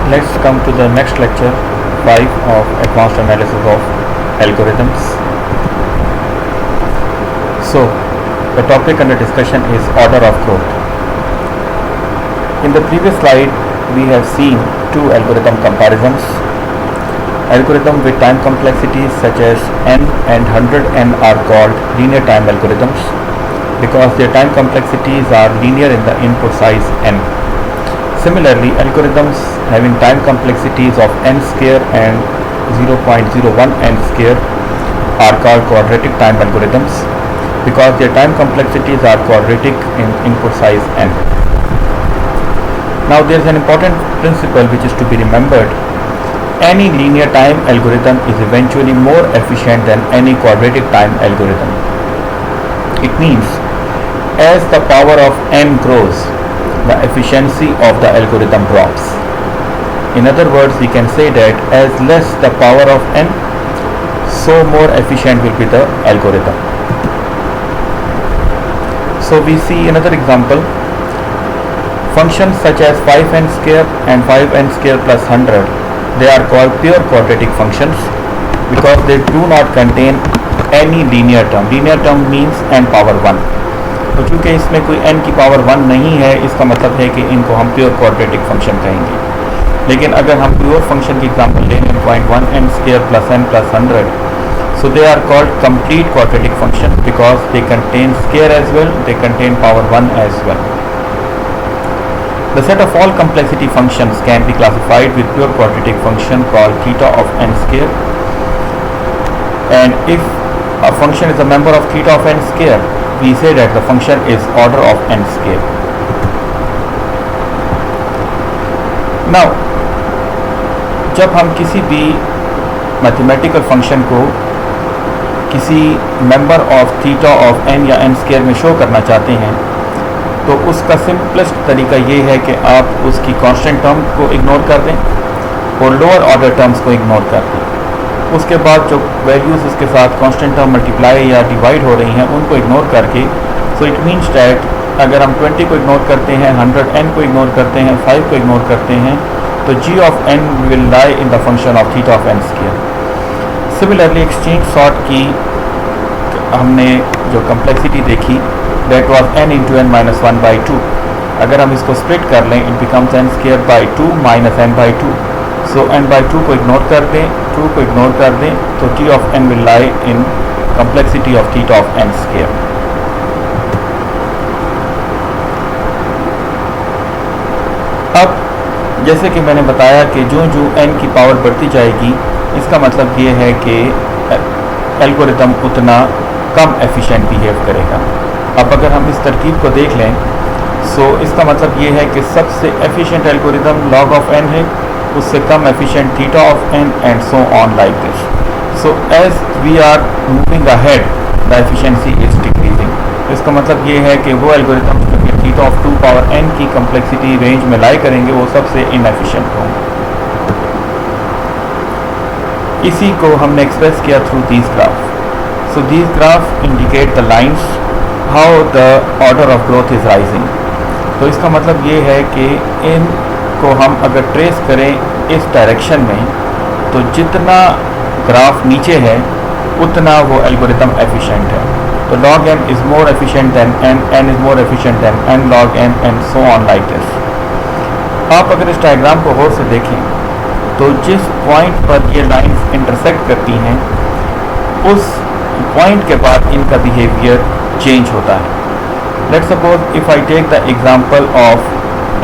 Let's come to the next lecture 5 of advanced analysis of algorithms. So, the topic under discussion is order of growth. In the previous slide, we have seen two algorithm comparisons. Algorithm with time complexities such as n and 100n are called linear time algorithms because their time complexities are linear in the input size n. Similarly, algorithms having time complexities of n square and 0.01 n square are called quadratic time algorithms because their time complexities are quadratic in input size n. Now there is an important principle which is to be remembered. Any linear time algorithm is eventually more efficient than any quadratic time algorithm. It means as the power of n grows, the efficiency of the algorithm drops. In other words, we can say that as less the power of n, so more efficient will be the algorithm. So we see another example. Functions such as 5n square and 5n square plus 100, they are called pure quadratic functions because they do not contain any linear term. Linear term means n power 1. तो चूँकि इसमें कोई n की power 1 नहीं है, इसका मतलब है कि इनको हम प्योर क्वाड्रेटिक फंक्शन कहेंगे. लेकिन अगर हम प्योर फंक्शन की एग्जांपल लें 0.1n square plus n plus 100, so they are called complete quadratic function because they contain square as well, they contain power 1 as well. The set of all complexity functions can be classified with pure quadratic function called theta of n square, and if a function is a member of theta of n square, we say that the function is order of n square. Now, जब हम किसी भी mathematical function को किसी member of theta of n या n square में show करना चाहते हैं, तो उसका सिंपलेस्ट तरीका ये है कि आप उसकी कांस्टेंट टर्म को इग्नोर कर दें और लोअर ऑर्डर टर्म्स को इग्नोर कर दें. उसके बाद जो वैल्यूज़ उसके साथ कांस्टेंट टर्म मल्टीप्लाई या डिवाइड हो रही हैं उनको इग्नोर करके, सो इट मीन्स डैट अगर हम 20 को इग्नोर करते हैं, 100n को इग्नोर करते हैं, 5 को इग्नोर करते हैं, तो g of n will lie in the function of theta of n square. Similarly exchange sort की हमने जो कम्प्लेक्सिटी देखी, that was n into n minus 1 by 2. अगर हम इसको स्प्लिट कर लें, it becomes n square by 2 minus n by 2. So n by 2 को इग्नोर कर दें, 2 को इग्नोर कर दें, तो t of n will lie in complexity of theta of n square. अब जैसे कि मैंने बताया कि जो n की पावर बढ़ती जाएगी, इसका मतलब ये है कि एल्गोरिथम उतना कम एफिशिएंट बिहेव करेगा. अब अगर हम इस तरकीब को देख लें, सो इसका मतलब ये है कि सबसे efficient algorithm log of n है, उससे कम efficient theta of n and so on like this. So as we are moving ahead the efficiency is decreasing. इसका मतलब ये है कि वो एल्गोरिथम जो कि थीटा ऑफ 2 पावर n की कम्प्लेक्सिटी रेंज में लाई करेंगे, वो सबसे इनएफिशिएंट होंगे. इसी को हमने एक्सप्रेस किया through these graph. So these graph indicate the lines how the order of growth is rising. तो इसका मतलब ये है कि इनको हम अगर ट्रेस करें इस डायरेक्शन में, तो जितना ग्राफ नीचे है उतना वो एल्गोरिथम एफिशिएंट है. तो log m is more efficient than n is more efficient than n log m and so on like this. आप अगर इस डायग्राम को गौर से देखें, तो जिस पॉइंट पर ये लाइंस इंटरसेक्ट करती हैं, उस पॉइंट के बाद इनका बिहेवियर चेंज होता है. Let's suppose if I take the example of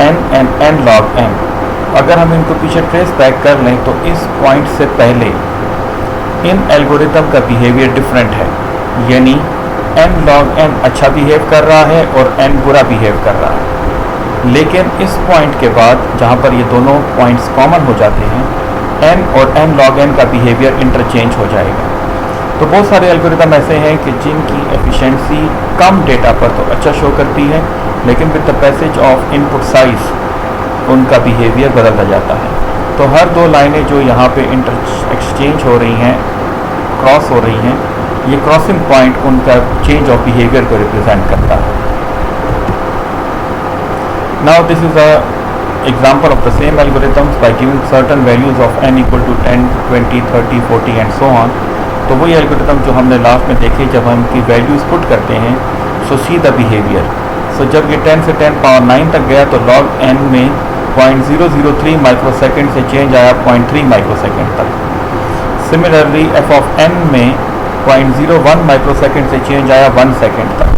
n and n log n. अगर हम इनको पीछे ट्रेस बैक कर लें, तो इस पॉइंट से पहले इन एल्गोरिथम का बिहेवियर डिफरेंट है, यानी n log n अच्छा बिहेव कर रहा है और n बुरा बिहेव कर रहा है. लेकिन इस पॉइंट के बाद जहाँ पर ये दोनों पॉइंट्स कॉमन हो जाते हैं, n और n log n का बिहेवियर इंटरचेंज हो जाएगा. तो बहुत सारे एल्गोरिथम ऐसे हैं कि जिनकी एफिशिएंसी कम डेटा पर तो अच्छा शो करती है, लेकिन with the passage of input size उनका बिहेवियर बदलता जाता है. तो हर दो लाइनें जो यहाँ पे एक्सचेंज हो रही हैं, क्रॉस हो रही हैं, ये क्रॉसिंग पॉइंट उनका चेंज ऑफ बिहेवियर को रिप्रेजेंट करता है. Now this is a example of the same algorithms by giving certain values of n equal to 10, 20, 30, 40 and so on. तो वही एल्गोरिथम जो हमने लास्ट में देखे जब हम की वैल्यूज़ पुट करते हैं. सो सी द बिहेवियर. सो जब ये 10 से 10 पावर 9 तक गया तो log n में 0.003 माइक्रोसेकेंड से चेंज आया 0.3 माइक्रोसेकेंड तक. सिमिलरली f ऑफ n में 0.01 माइक्रोसेकेंड से चेंज आया 1 सेकेंड तक.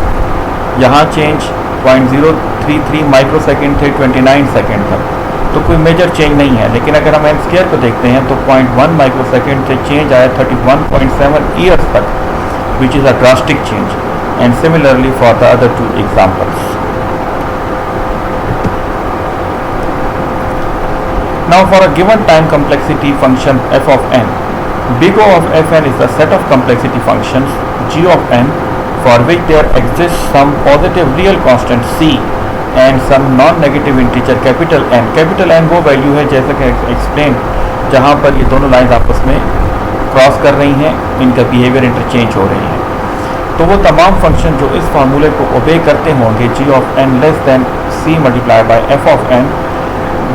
यहाँ चेंज 0.033 माइक्रोसेकेंड थे 29 सेकेंड तक. तो कोई मेजर चेंज नहीं है. लेकिन अगर हम n स्क्वायर को देखते हैं तो 0.1 माइक्रोसेकेंड से चेंज आया 31.7 ईयर्स तक, which is a drastic change. And similarly for the other two examples. Now for a given time complexity function f of n, big O of fn is the set of complexity functions g of n for which there exists some positive real constant c and some non-negative integer capital N. Capital N वो value है जैसा कि explain जहाँ पर ये दोनों lines आपस में क्रॉस कर रही हैं, इनका बिहेवियर इंटरचेंज हो रही है. तो वो तमाम फंक्शन जो इस फार्मूले को ओबे करते होंगे g of n less than c multiply by f of n,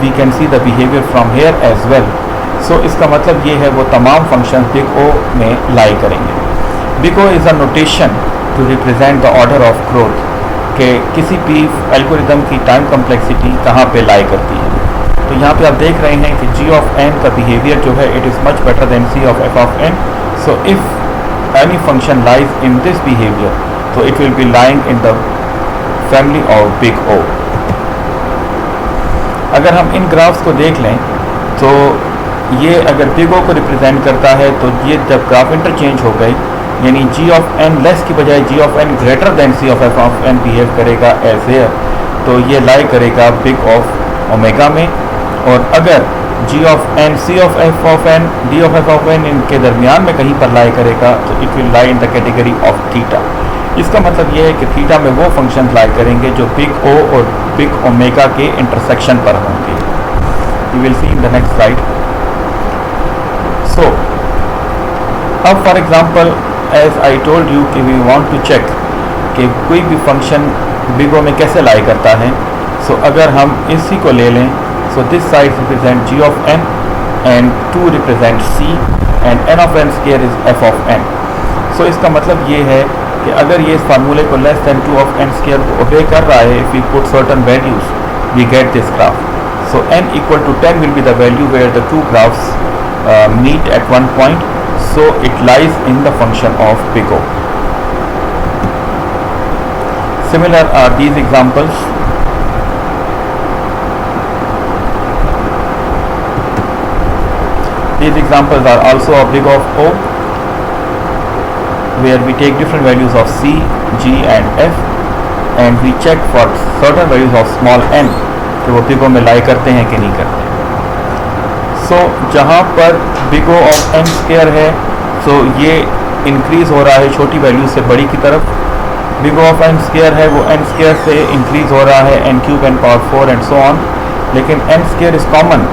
we can see the behaviour from here as well. So इसका मतलब ये है वो तमाम फंक्शन बिग O में लाई करेंगे. Big O is a notation to represent the order of growth कि किसी भी एल्गोरिदम की टाइम कम्प्लेक्सिटी कहाँ पे लाई करती है. तो यहाँ पे आप देख रहे हैं कि g of n का बिहेवियर जो है it is much better than c of f of n. So if any function lies in this behaviour तो it will be lying in the family of big O. अगर हम इन graphs को देख लें तो ये अगर बिग O को रिप्रेजेंट करता है तो ये जब ग्राफ इंटरचेंज हो गए यानी g of n लेस की बजाय g of n greater than c of f of n behave करेगा एज हेयर, तो ये लाई करेगा बिग ऑफ ओमेगा में. और अगर g of n c of f of n d of f of n इनके दरमियान में कहीं पर लाई करेगा तो it will lie in the category of theta. इसका मतलब ये है कि थीटा में वो फंक्शन लाई करेंगे जो बिग O और बिग ओमेगा के इंटरसेक्शन पर होंगे. You will see in the next slide. So अब for example as I told you कि वी वांट टू चेक कि कोई भी फंक्शन बिग O में कैसे लाई करता है. सो अगर हम इसी को ले लें, so this side represent g of n and 2 represent c and n of n square is f of n. सो इसका मतलब ये है कि अगर ये इस फार्मूले को less than 2 of n square को ओबे कर रहा है, if we put certain values we get this graph. So n equal to 10 will be the value where the two graphs meet at one point, so it lies in the function of big O. Similar are these examples. These examples are also of big of O, where we take different values of c, g and f and we check for certain values of small n कि वो big O में lie करते हैं कि नहीं करते. सो जहाँ पर big O of n square है सो ये इंक्रीज़ हो रहा है छोटी वैल्यू से बड़ी की तरफ. Big O of n square है वो n स्क्वायर से इंक्रीज़ हो रहा है n cube n power 4 and so on. लेकिन n स्क्वायर इज़ कॉमन.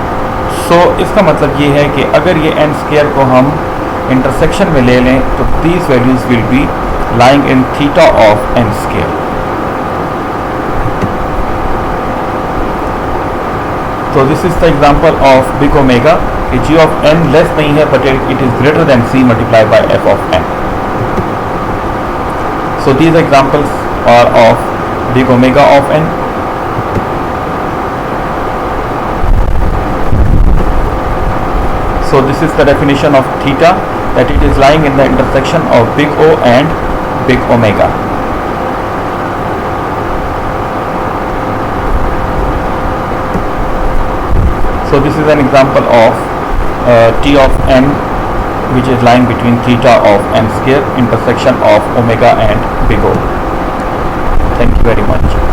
सो इसका मतलब ये है कि अगर ये n स्क्वायर को हम इंटरसेक्शन में ले लें तो these values will be lying in theta of n square. So this is the example of big omega कि g of n लेस नहीं है but it is greater than c multiplied by f of n. So these examples are of big omega of n. So this is the definition of theta, that it is lying in the intersection of big O and big omega. So this is an example of t of n which is lying between theta of n square intersection of omega and big O. Thank you very much.